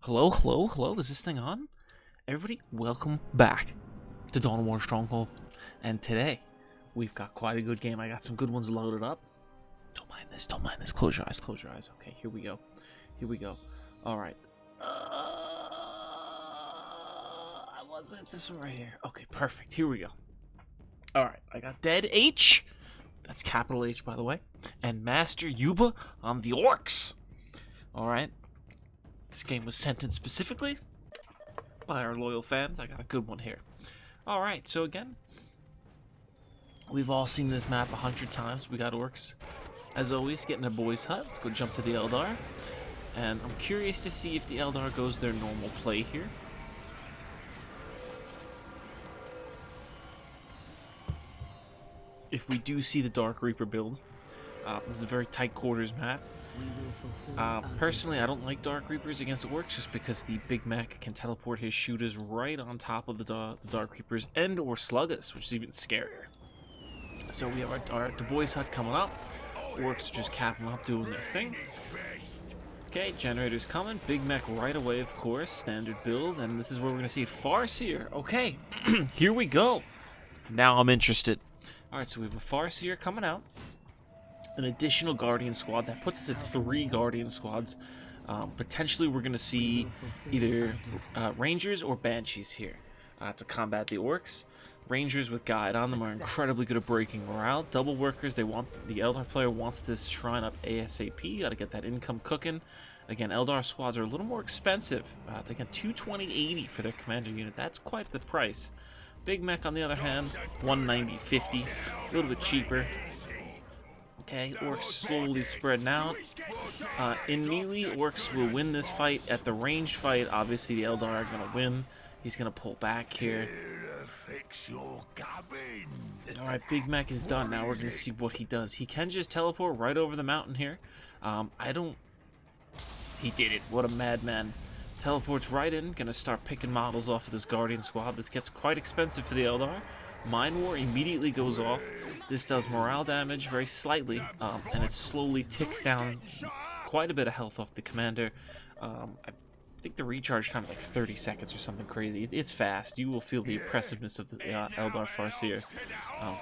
Hello, hello, hello, is this thing on? Everybody, welcome back to Dawn of War Stronghold. And today, we've got quite a good game. I got some good ones loaded up. Don't mind this, close your eyes, Okay, here we go. Alright. It's this one right here. Okay, perfect, here we go. Alright, I got DEADH. That's capital H, by the way. And Master Yoba on the Orks. Alright. This game was sent in specifically by our loyal fans. I got a good one here. Alright, so again, we've all seen this map 100 times. We got Orks, as always, getting a boys' hut. Let's go jump to the Eldar. And I'm curious to see if the Eldar goes their normal play here. If we do see the Dark Reaper build, this is a very tight quarters map. Personally, I don't like Dark Reapers against Orcs just because the Big Mac can teleport his shooters right on top of the Dark Reapers and or slug us, which is even scarier. So we have our Du Bois hut coming up. Orcs are just capping up, doing their thing. Okay, generators coming. Big Mac right away, of course. Standard build, and this is where we're going to see Farseer. Okay, here we go. Now I'm interested. Alright, so we have a Farseer coming out. An additional Guardian squad. That puts us at 3 Guardian squads. Potentially we're going to see either Rangers or Banshees here to combat the Orcs. Rangers with Guide on them are incredibly good at breaking morale. Double workers, the Eldar player wants this shrine up ASAP. You got to get that income cooking. Again, Eldar squads are a little more expensive. To get 220.80 for their commander unit. That's quite the price. Big Mac, on the other hand, 190.50, a little bit cheaper. Okay, Orcs slowly spreading out. In melee, Orcs will win this fight. At the range fight, obviously the Eldar are going to win. He's going to pull back here. Alright, Big Mac is done. Now we're going to see what he does. He can just teleport right over the mountain here. He did it. What a madman. Teleports right in. Going to start picking models off of this Guardian squad. This gets quite expensive for the Eldar. Mind War immediately goes off. This does morale damage very slightly, and it slowly ticks down quite a bit of health off the commander. I think the recharge time is like 30 seconds or something crazy. It's fast. You will feel the oppressiveness of the Eldar Farseer.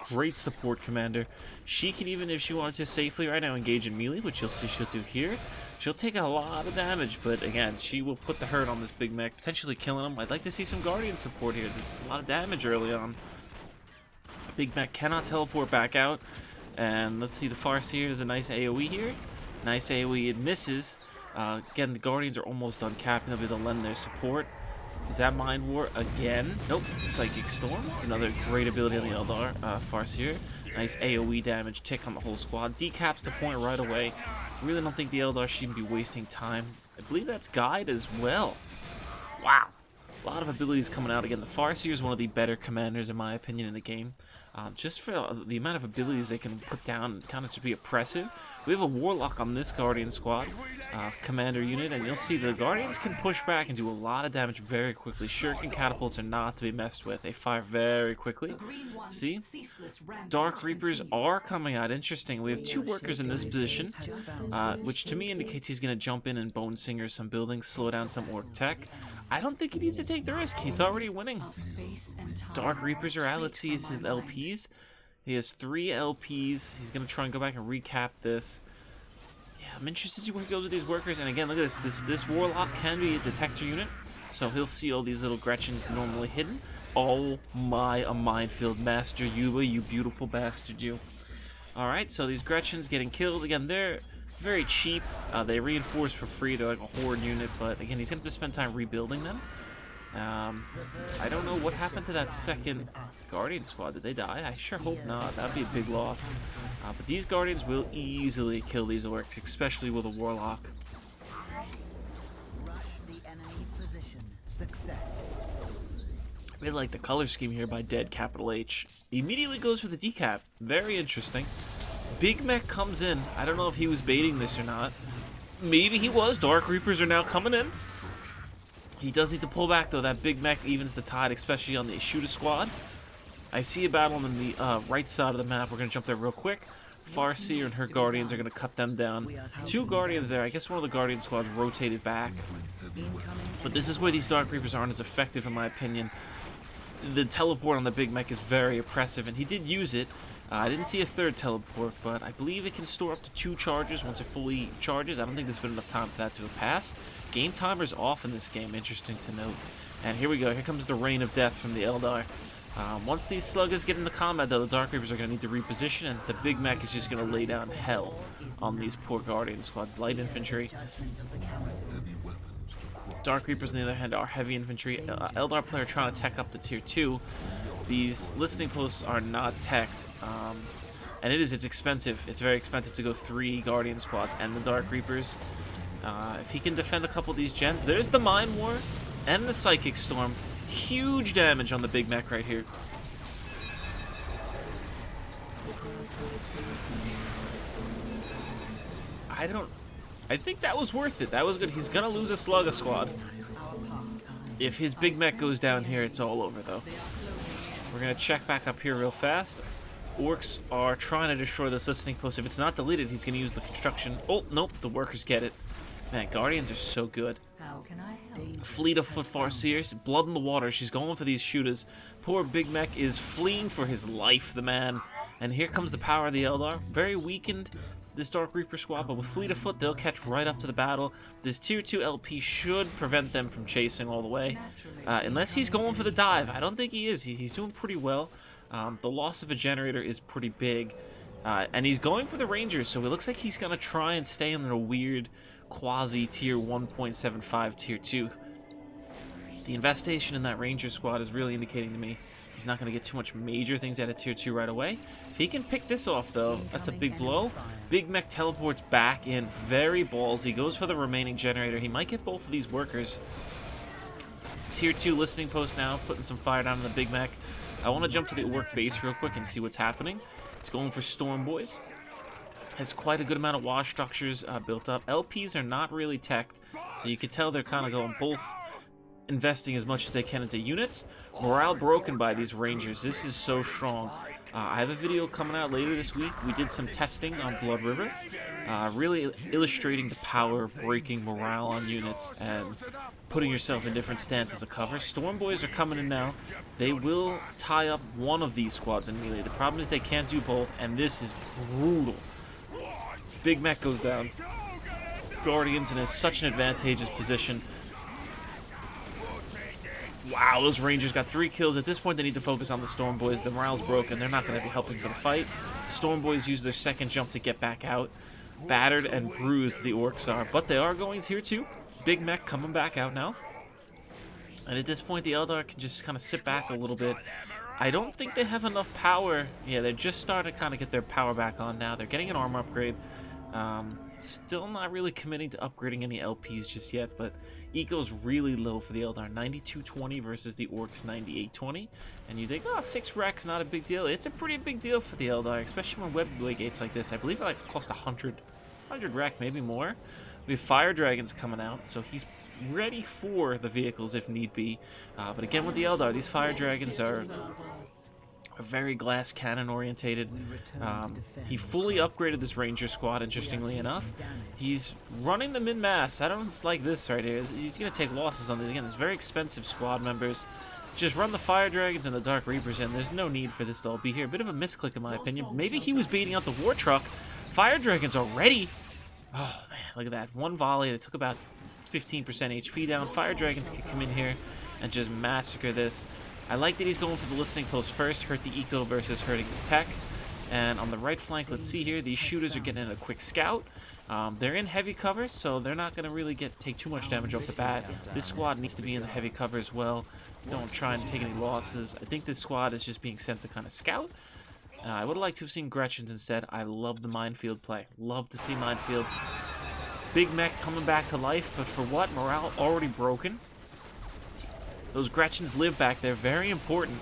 Great support commander. She can, even if she wanted to safely right now, engage in melee, which you'll see she'll do here. She'll take a lot of damage, but again, she will put the hurt on this Big Mac, potentially killing him. I'd like to see some Guardian support here. This is a lot of damage early on. Big Mac cannot teleport back out. And let's see, the Farseer is a nice AoE here. Nice AoE, it misses. Again, the Guardians are almost done capping. They'll be able to lend their support. Is that Mind War again? Nope. Psychic Storm. It's another great ability on the Eldar Farseer. Nice AoE damage tick on the whole squad. Decaps the point right away. Really don't think the Eldar should be wasting time. I believe that's Guide as well. Wow. A lot of abilities coming out. Again, the Farseer is one of the better commanders, in my opinion, in the game. Just for the amount of abilities they can put down, kind of to be oppressive. We have a Warlock on this Guardian squad, commander unit, and you'll see the Guardians can push back and do a lot of damage very quickly. Shuriken catapults are not to be messed with. They fire very quickly. See? Dark Reapers are coming out. Interesting. We have 2 workers in this position, which to me indicates he's going to jump in and Bone Singer some buildings, slow down some Orc tech. I don't think he needs to take the risk. He's already winning. Dark Reapers are out. Let's see his LPs. He has 3 LPs. He's going to try and go back and recap this. Yeah, I'm interested to see where he goes with these workers. And again, look at this. This Warlock can be a detector unit. So he'll see all these little Gretchens normally hidden. Oh my, a minefield. Master Yoba, you beautiful bastard, you. Alright, so these Gretchens getting killed. Again, they're very cheap. They reinforce for free. They're like a horde unit. But again, he's going to have to spend time rebuilding them. I don't know what happened to that second Guardian squad. Did they die? I sure hope not. That'd be a big loss. But these Guardians will easily kill these Orcs, especially with a Warlock. I really like the color scheme here by DEADH. Immediately goes for the decap. Very interesting. Big Mac comes in. I don't know if he was baiting this or not. Maybe he was. Dark Reapers are now coming in. He does need to pull back, though. That Big Mac evens the tide, especially on the shooter squad. I see a battle on the right side of the map. We're going to jump there real quick. Farseer and her Guardians are going to cut them down. 2 Guardians there. I guess one of the Guardian squads rotated back. But this is where these Dark Reapers aren't as effective, in my opinion. The teleport on the big mech is very oppressive, and he did use it. I didn't see a 3rd teleport, but I believe it can store up to 2 charges once it fully charges. I don't think there's been enough time for that to have passed. Game timer's off in this game, interesting to note. And here we go. Here comes the Rain of Death from the Eldar. Once these sluggers get into combat, though, the Dark Reapers are going to need to reposition, and the big mech is just going to lay down hell on these poor Guardian squads. Light infantry. Dark Reapers, on the other hand, are heavy infantry. Eldar player trying to tech up to tier 2. These listening posts are not teched, and it's expensive. It's very expensive to go 3 Guardian squads and the Dark Reapers. If he can defend a couple of these gens, there's the Mind War and the Psychic Storm. Huge damage on the big mech right here. I think that was worth it. That was good. He's gonna lose a Slugger squad. If his big mech goes down here, it's all over, though. We're gonna check back up here real fast. Orks are trying to destroy this listening post. If it's not deleted, he's gonna use the construction. Oh, nope, the workers get it. Man, Guardians are so good. How can I help? Fleet of foot Farseers, blood in the water. She's going for these shooters. Poor Big Mech is fleeing for his life, the man. And here comes the power of the Eldar. Very weakened, this Dark Reaper squad, but with Fleet of Foot, they'll catch right up to the battle. This Tier 2 LP should prevent them from chasing all the way. Unless he's going for the dive. I don't think he is. He's doing pretty well. The loss of a generator is pretty big. And he's going for the Rangers, so it looks like he's going to try and stay in a weird quasi-tier 1.75 tier 2. The infestation in that Ranger squad is really indicating to me he's not going to get too much major things out of tier 2 right away. If he can pick this off, though, that's a big blow. Big Mech teleports back in, very ballsy, goes for the remaining generator. He might get both of these workers. Tier 2 listening post now, putting some fire down on the Big Mech. I want to jump to the Orc base real quick and see what's happening. He's going for Storm Boys. Has quite a good amount of wash structures built up. LPs are not really teched, so you can tell they're kind of going both investing as much as they can into units. Morale broken by these Rangers. This is so strong. I have a video coming out later this week. We did some testing on Blood River, really illustrating the power of breaking morale on units and putting yourself in different stances of cover. Storm Boys are coming in now. They will tie up one of these squads in melee. The problem is they can't do both, and this is brutal. Big Mech goes down. Guardians in such an advantageous position. Wow, those Rangers got 3 kills. At this point, they need to focus on the Storm Boys. The morale's broken. They're not going to be helping for the fight. Storm Boys use their second jump to get back out. Battered and bruised the Orks are, but they are going tier 2. Big Mech coming back out now. And at this point, the Eldar can just kind of sit back a little bit. I don't think they have enough power. Yeah, they're just starting to kind of get their power back on now. They're getting an armor upgrade. Still not really committing to upgrading any LPs just yet, but eco's really low for the Eldar. 9220 versus the Orks 9820. And you think, oh, 6 wrecks, not a big deal. It's a pretty big deal for the Eldar, especially when web gates like this. I believe it like cost 100 wreck, maybe more. We have Fire Dragons coming out, so he's ready for the vehicles if need be. But again, with the Eldar, these Fire Dragons are very glass cannon orientated. He fully upgraded this Ranger squad, interestingly enough. He's running the min-mass. I don't like this right here. He's going to take losses on this. Again, it's very expensive squad members. Just run the Fire Dragons and the Dark Reapers in. There's no need for this to all be here. A bit of a misclick in my opinion. Maybe he was baiting out the War Truck. Fire Dragons already. Oh, man, look at that. One volley that took about 15% HP down. Fire Dragons can come in here and just massacre this. I like that he's going for the listening post first, hurt the eco versus hurting the tech. And on the right flank, let's see here, these shooters are getting in a quick scout. They're in heavy cover, so they're not going to really take too much damage off the bat. This squad needs to be in the heavy cover as well. Don't try and take any losses. I think this squad is just being sent to kind of scout. I would have liked to have seen Gretchens instead. I love the minefield play. Love to see minefields. Big Mech coming back to life, but for what? Morale already broken. Those Gretchens live back there, very important.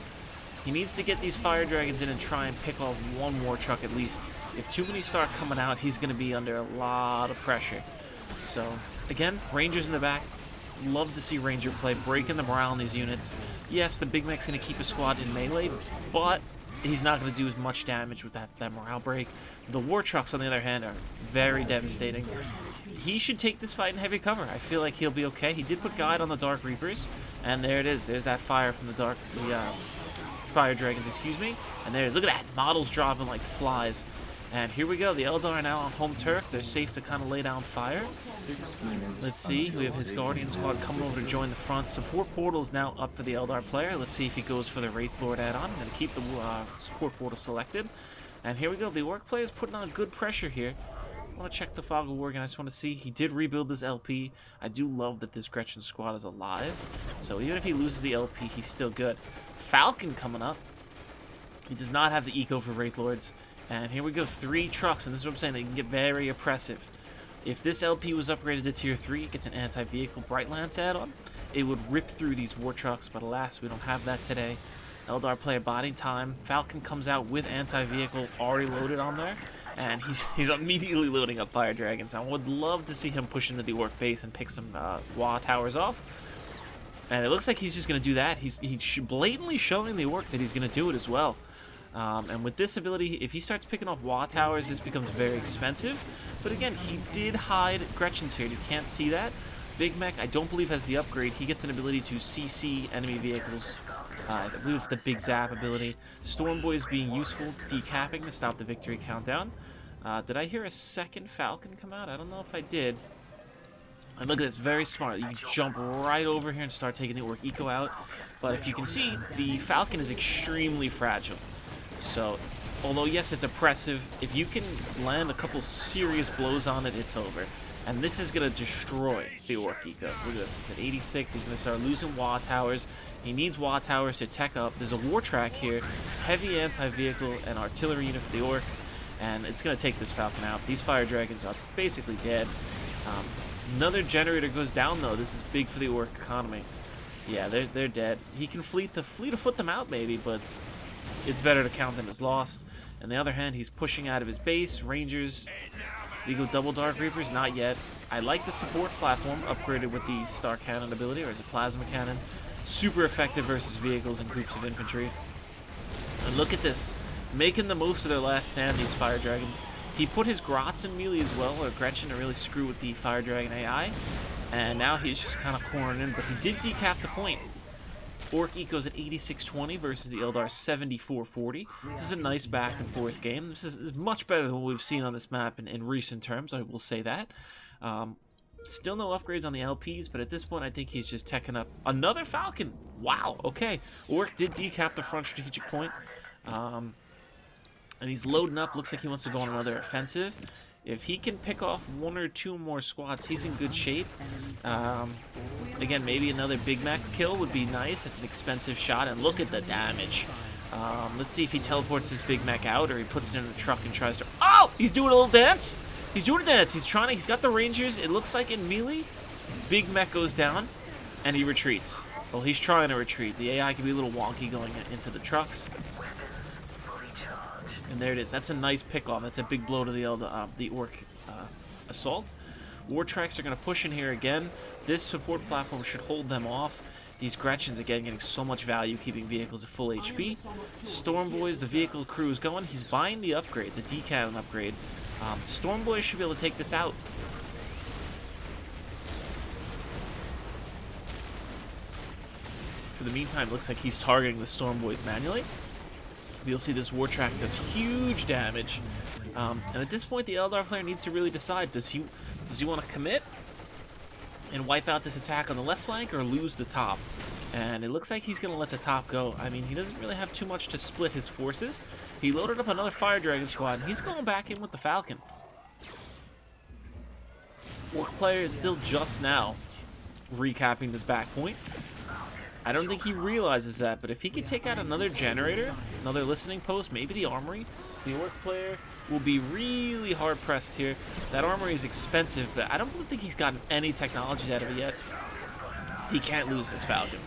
He needs to get these Fire Dragons in and try and pick off one more truck at least. If too many start coming out, he's going to be under a lot of pressure. So, again, Rangers in the back. Love to see Ranger play, breaking the morale in these units. Yes, the Big Mech's going to keep a squad in melee, but he's not going to do as much damage with that morale break. The war trucks, on the other hand, are very devastating. He should take this fight in heavy cover. I feel like he'll be okay. He did put guide on the Dark Reapers, and there it is. There's that fire from the fire dragons, excuse me. And there's, look at that, models dropping like flies. And here we go. The Eldar are now on home turf. They're safe to kind of lay down fire. Let's see. We have his Guardian squad coming over to join the front. Support portal is now up for the Eldar player. Let's see if he goes for the Wraithlord add-on. I'm going to keep the support portal selected. And here we go. The Orc player is putting on good pressure here. I want to check the Fog of War again. I just want to see. He did rebuild this LP. I do love that this Gretchen squad is alive. So even if he loses the LP, he's still good. Falcon coming up. He does not have the eco for Wraithlords. And here we go, 3 trucks, and this is what I'm saying, they can get very oppressive. If this LP was upgraded to tier 3, it gets an anti-vehicle Bright Lance add-on. It would rip through these war trucks, but alas, we don't have that today. Eldar player buying time. Falcon comes out with anti-vehicle already loaded on there, and he's immediately loading up fire dragons. I would love to see him push into the Orc base and pick some WA towers off. And it looks like he's just going to do that. He's blatantly showing the Orc that he's going to do it as well. And with this ability, if he starts picking off WA towers, this becomes very expensive. But again, he did hide Gretchen's here. You can't see that. Big Mech, I don't believe, has the upgrade. He gets an ability to CC enemy vehicles. I believe it's the Big Zap ability. Stormboy is being useful, decapping to stop the victory countdown. Did I hear a second Falcon come out? I don't know if I did. And look at this, very smart. You can jump right over here and start taking the Orc Eco out. But if you can see, the Falcon is extremely fragile. So, although yes, it's oppressive, if you can land a couple serious blows on it, it's over. And this is going to destroy the Orc Eco. Look at this, it's at 86, he's going to start losing WA towers. He needs WA towers to tech up. There's a war track here, heavy anti-vehicle and artillery unit for the Orcs, and it's going to take this Falcon out. These fire dragons are basically dead. Another generator goes down though. This is big for the Orc economy. Yeah, they're dead. He can fleet to foot them out maybe, but it's better to count them as lost. On the other hand, he's pushing out of his base. Rangers, we go double Dark Reapers, not yet. I like the support platform, upgraded with the Star Cannon ability, or is it Plasma Cannon? Super effective versus vehicles and groups of infantry. And look at this, making the most of their last stand, these Fire Dragons. He put his Grots in melee as well, or Gretchen, to really screw with the Fire Dragon AI. And now he's just kind of cornering in, but he did decap the point. Orc Eco's at 86-20 versus the Eldar 74-40. This is a nice back and forth game. This is much better than what we've seen on this map in recent terms, I will say that. Still no upgrades on the LPs, but at this point I think he's just teching up another Falcon. Wow, okay. Orc did decap the front strategic point. And he's loading up. Looks like he wants to go on another offensive. If he can pick off 1 or 2 more squads, he's in good shape. Again, maybe another Big Mac kill would be nice. It's an expensive shot, and look at the damage. Let's see if he teleports his Big Mac out, or he puts it in the truck and tries to... Oh! He's doing a little dance! He's doing a dance. He's got the Rangers. It looks like in melee, Big Mac goes down, and he retreats. Well, he's trying to retreat. The AI can be a little wonky going into the trucks. And there it is. That's a nice pick-off. That's a big blow to the Orc assault. War tracks are going to push in here again. This support platform should hold them off. These Gretchens, again, getting so much value, keeping vehicles at full HP. Stormboys, the vehicle crew is going. He's buying the upgrade, the D-Cannon upgrade. Stormboys should be able to take this out. For the meantime, it looks like he's targeting the Stormboys manually. You'll see this war track does huge damage, and at this point the Eldar player needs to really decide, does he want to commit and wipe out this attack on the left flank, or lose the top? And it looks like he's going to let the top go. I mean, he doesn't really have too much to split his forces. He loaded up another Fire Dragon squad, and he's going back in with the Falcon. Orc player is still just now recapping this back point. I don't think he realizes that, but if he could take out another generator, another listening post, maybe the armory, the Orc player will be really hard-pressed here. That armory is expensive, but I don't think he's gotten any technology out of it yet. He can't lose this Falcon.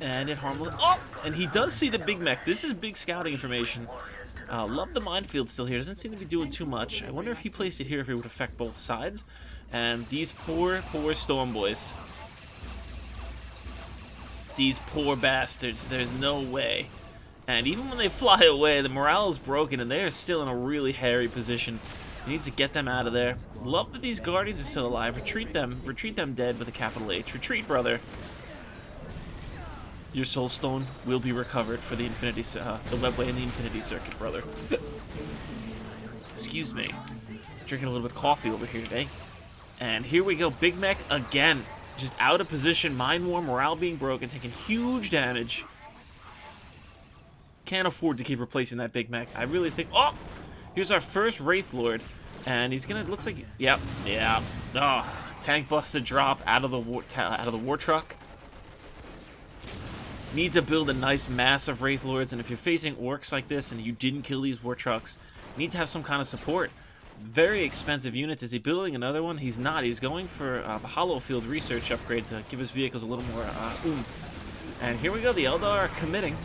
And it harmless. Oh! And he does see the Big Mech. This is big scouting information. Love the minefield still here. Doesn't seem to be doing too much. I wonder if he placed it here, if it would affect both sides. And these poor Stormboys. These poor bastards, there's no way. And even when they fly away, the morale is broken and they are still in a really hairy position. He needs to get them out of there. Love that these Guardians are still alive. Retreat them dead with a capital H. Retreat, brother. Your Soulstone will be recovered for the Infinity, the Webway and the Infinity Circuit, brother. Excuse me. Drinking a little bit of coffee over here today. And here we go, Big Mech again. Just out of position, Mind War, morale being broken, taking huge damage. Can't afford to keep replacing that Big Mech. I really think... Oh! Here's our first Wraithlord. And he's gonna... Looks like... Yep. Yeah. Oh, tank busted drop out of the war truck. Need to build a nice mass of Wraithlords. And if you're facing Orks like this and you didn't kill these war trucks, you need to have some kind of support. Very expensive units. Is he building another one? He's not. He's going for a hollow field research upgrade to give his vehicles a little more oomph. And here we go. The Eldar are committing.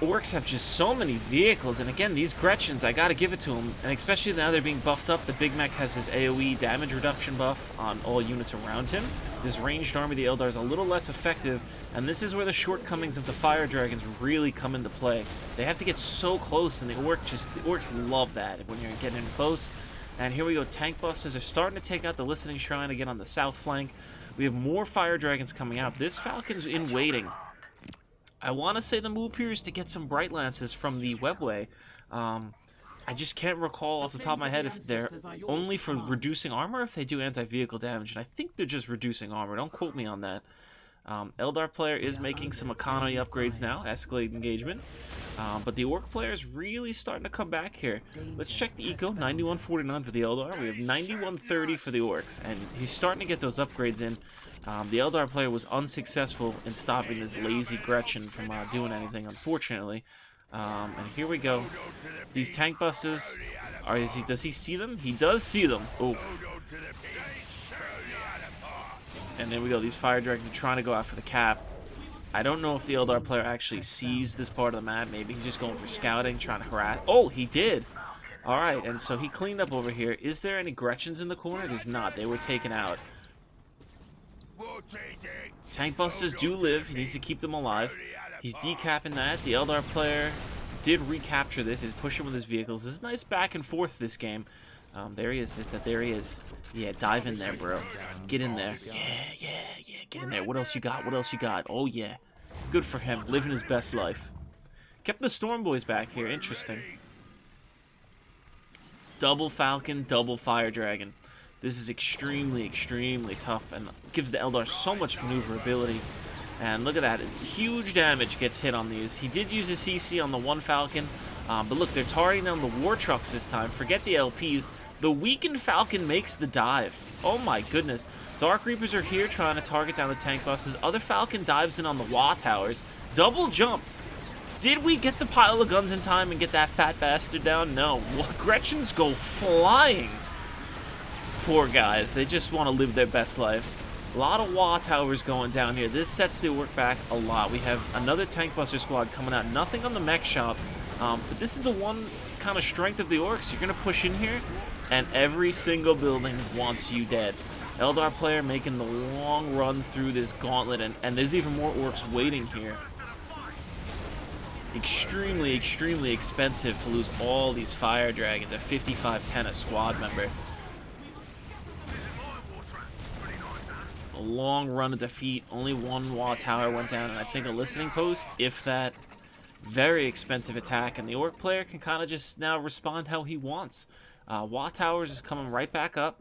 Orks have just so many vehicles, and again, these Gretchens, I gotta give it to them, and especially now they're being buffed up. The Big Mech has his AoE damage reduction buff on all units around him. This ranged army, the Eldar, is a little less effective, and this is where the shortcomings of the Fire Dragons really come into play. They have to get so close, and the Orks love that when you're getting in close. And here we go, Tank Busters are starting to take out the Listening Shrine again on the south flank. We have more Fire Dragons coming out. This Falcon's in waiting. I want to say the move here is to get some Bright Lances from the Webway. I just can't recall off the top of my head if they're only for reducing armor or if they do anti-vehicle damage. And I think they're just reducing armor. Don't quote me on that. Eldar player is making some economy upgrades now. Escalate engagement. But the Orc player is really starting to come back here. Let's check the eco. 9149 for the Eldar. We have 9130 for the Orcs. And he's starting to get those upgrades in. The Eldar player was unsuccessful in stopping this lazy Gretchen from doing anything, unfortunately. And here we go. These tank busters, does he see them? He does see them. Oh. And there we go. These Fire Dragons are trying to go out for the cap. I don't know if the Eldar player actually sees this part of the map. Maybe he's just going for scouting, trying to harass. Oh, he did. All right, and so he cleaned up over here. Is there any Gretchens in the corner? There's not. They were taken out. Tank busters do live. He needs to keep them alive. He's decapping that. The Eldar player did recapture this. He's pushing with his vehicles. This is nice back and forth this game. There he is. There he is. Yeah, dive in there, bro. Get in there. Yeah. Get in there. What else you got? What else you got? Oh, yeah. Good for him. Living his best life. Kept the Storm Boys back here. Interesting. Double Falcon, double Fire Dragon. This is extremely, extremely tough and gives the Eldar so much maneuverability. And look at that. Huge damage gets hit on these. He did use a CC on the one Falcon. But look, they're targeting down the war trucks this time. Forget the LPs. The weakened Falcon makes the dive. Oh my goodness. Dark Reapers are here trying to target down the tank buses. Other Falcon dives in on the Wa towers. Double jump. Did we get the pile of guns in time and get that fat bastard down? No. Gretchens go flying. Poor guys. They just want to live their best life. A lot of Wa towers going down here. This sets the work back a lot. We have another tank buster squad coming out. Nothing on the mech shop. But this is the one kind of strength of the Orcs. You're going to push in here, and every single building wants you dead. Eldar player making the long run through this gauntlet, and there's even more Orcs waiting here. Extremely, extremely expensive to lose all these Fire Dragons at 5510 a squad member. A long run of defeat. Only one Wa tower went down, and I think a listening post, if that. Very expensive attack, and the Orc player can kind of just now respond how he wants. Wa towers is coming right back up.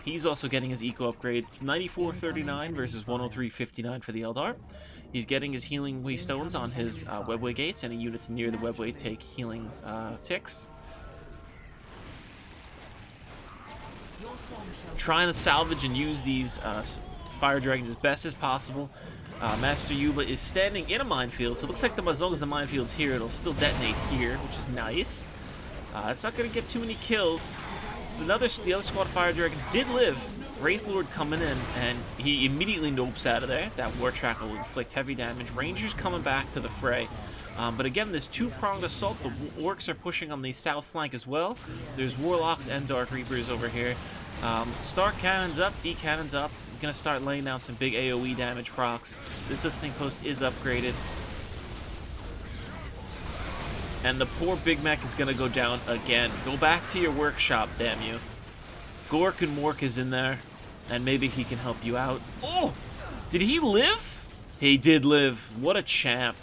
He's also getting his eco upgrade. 9439 versus 10359 for the Eldar. He's getting his healing waystones on his Webway gates. Any units near the Webway take healing ticks. Trying to salvage and use these Fire Dragons as best as possible. Master Yoba is standing in a minefield, so it looks like as long as the minefield's here, it'll still detonate here, which is nice. It's not going to get too many kills. The other squad of Fire Dragons did live. Wraithlord coming in, and he immediately nopes out of there. That War Track will inflict heavy damage. Rangers coming back to the fray. But again, this two-pronged assault. The Orcs are pushing on the south flank as well. There's Warlocks and Dark Reapers over here. Star cannons up, D cannons up. Gonna start laying down some big AoE damage procs. This listening post is upgraded. And the poor Big Mech is gonna go down again. Go back to your workshop, damn you. Gork and Mork is in there, and maybe he can help you out. Oh! Did he live? He did live. What a champ.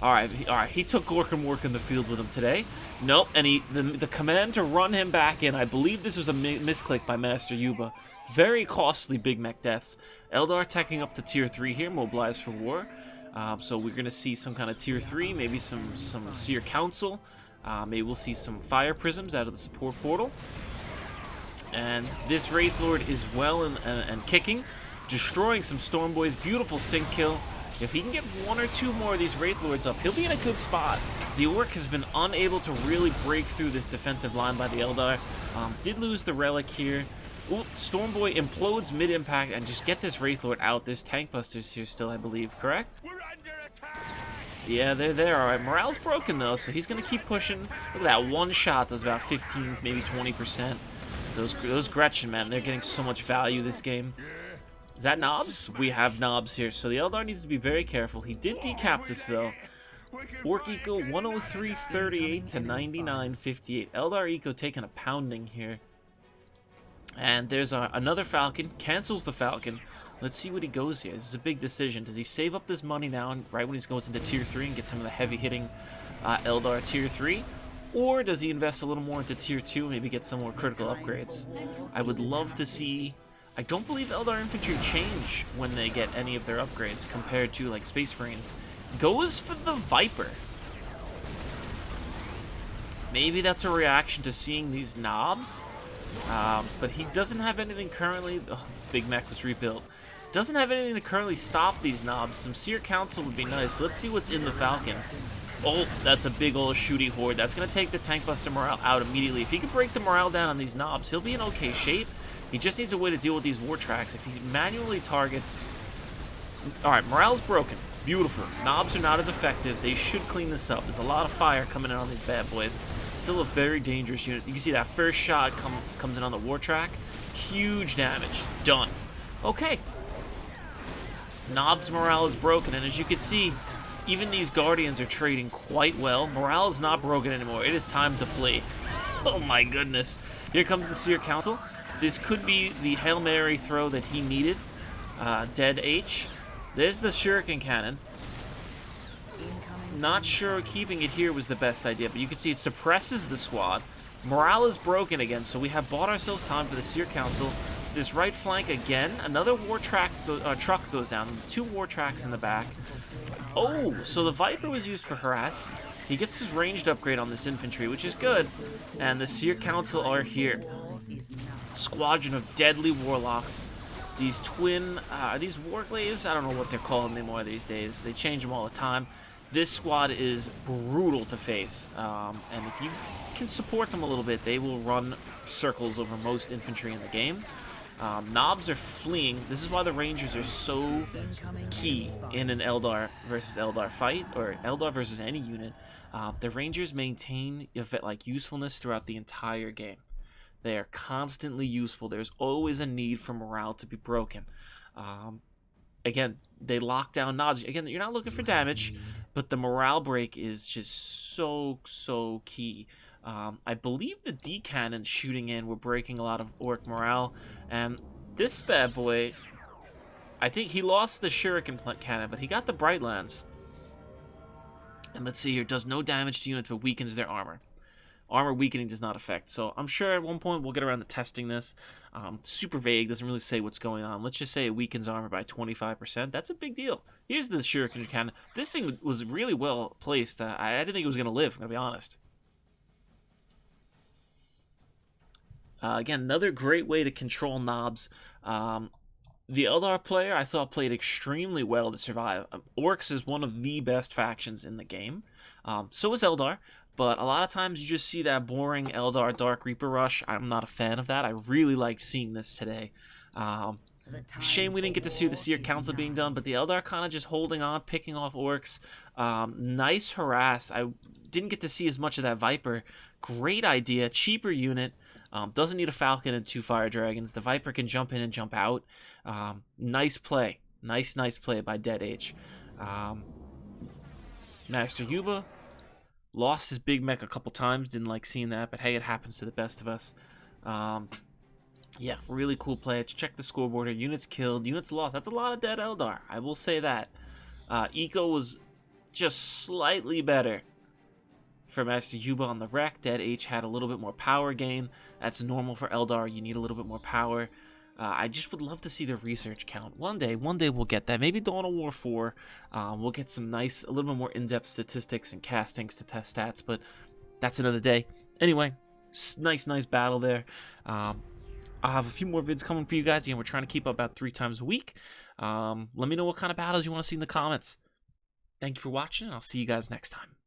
Alright, he took Gork and Mork in the field with him today. Nope, and the command to run him back in, I believe this was a misclick by Master Yoba. Very costly Big Mech deaths. Eldar teching up to tier 3 here, mobilized for war. So we're going to see some kind of tier 3, maybe some Seer Council. Maybe we'll see some Fire Prisms out of the support portal. And this Wraithlord is well and kicking, destroying some Storm Boys. Beautiful sync kill. If he can get 1 or 2 more of these Wraithlords up, he'll be in a good spot. The Orc has been unable to really break through this defensive line by the Eldar. Did lose the Relic here. Ooh, Storm Boy implodes mid-impact and just get this Wraithlord out. There's Tank Busters here still, I believe, correct? We're under attack! Yeah, they're there. Alright, morale's broken though, so he's going to keep pushing. Look at that, one shot does about 15, maybe 20%. Those Gretchen, man, they're getting so much value this game. Is that knobs? We have knobs here, so the Eldar needs to be very careful. He did decap this, though. Orc Eco 103.38 to 99.58. Eldar Eco taking a pounding here. And there's another Falcon. Cancels the Falcon. Let's see what he goes here. This is a big decision. Does he save up this money now, right when he goes into Tier 3 and get some of the heavy-hitting Eldar Tier 3? Or does he invest a little more into Tier 2, maybe get some more critical upgrades? I would love to see... I don't believe Eldar Infantry change when they get any of their upgrades compared to, like, Space Marines. Goes for the Viper. Maybe that's a reaction to seeing these knobs. But he doesn't have anything currently... Oh, Big Mech was rebuilt. Doesn't have anything to currently stop these knobs. Some Seer Council would be nice. Let's see what's in the Falcon. Oh, that's a big old shooty horde. That's going to take the Tank Buster morale out immediately. If he can break the morale down on these knobs, he'll be in okay shape. He just needs a way to deal with these war tracks. If he manually targets... Alright, morale's broken. Beautiful. Knobs are not as effective. They should clean this up. There's a lot of fire coming in on these bad boys. Still a very dangerous unit. You can see that first shot comes in on the war track. Huge damage. Done. Okay. Knobs' morale is broken, and as you can see, even these Guardians are trading quite well. Morale is not broken anymore. It is time to flee. Oh my goodness. Here comes the Seer Council. This could be the Hail Mary throw that he needed. DEADH. There's the Shuriken Cannon. Not sure keeping it here was the best idea, but you can see it suppresses the squad. Morale is broken again, so we have bought ourselves time for the Seer Council. This right flank again. Another war track truck goes down. 2 war tracks in the back. Oh, so the Viper was used for harass. He gets his ranged upgrade on this infantry, which is good. And the Seer Council are here. Squadron of deadly warlocks. These twin, these warglaves, I don't know what they're called anymore these days. They change them all the time. This squad is brutal to face. And if you can support them a little bit, they will run circles over most infantry in the game. Knobs are fleeing. This is why the Rangers are so key in an Eldar versus Eldar fight, or Eldar versus any unit. The Rangers maintain like usefulness throughout the entire game. They are constantly useful. There's always a need for morale to be broken. Again, they lock down knobs. Again, you're not looking for damage, but the morale break is just so key. I believe the D cannon shooting in were breaking a lot of Orc morale, and this bad boy, I think he lost the Shuriken cannon, but he got the Bright Lance. And let's see here, does no damage to units but weakens their armor. Armor weakening does not affect, so I'm sure at one point we'll get around to testing this. Super vague, doesn't really say what's going on. Let's just say it weakens armor by 25%. That's a big deal. Here's the Shuriken cannon. This thing was really well placed. I didn't think it was going to live, I'm going to be honest. Again, another great way to control knobs. The Eldar player, I thought, played extremely well to survive. Orks is one of the best factions in the game. So is Eldar. But a lot of times you just see that boring Eldar Dark Reaper rush. I'm not a fan of that. I really liked seeing this today. Shame we didn't get to see the Seer Council being done, but the Eldar kind of just holding on, picking off Orks. Nice harass. I didn't get to see as much of that Viper Great idea, cheaper unit. Doesn't need a Falcon and 2 Fire Dragons. The Viper can jump in and jump out. Nice play. Nice play by DEADH. Master Yoba lost his big mech a couple times. Didn't like seeing that, but hey, it happens to the best of us. Yeah, really cool play. Check the scoreboard here. Units killed, units lost. That's a lot of dead Eldar. I will say that. Eco was just slightly better for Master Yoba on the wreck. DEADH had a little bit more power gain. That's normal for Eldar. You need a little bit more power. I just would love to see the research count. One day we'll get that. Maybe Dawn of War 4. We'll get some nice, a little bit more in-depth statistics and castings to test stats, but that's another day. Anyway, nice battle there. I'll have a few more vids coming for you guys. Again, we're trying to keep up about 3 times a week. Let me know what kind of battles you want to see in the comments. Thank you for watching, and I'll see you guys next time.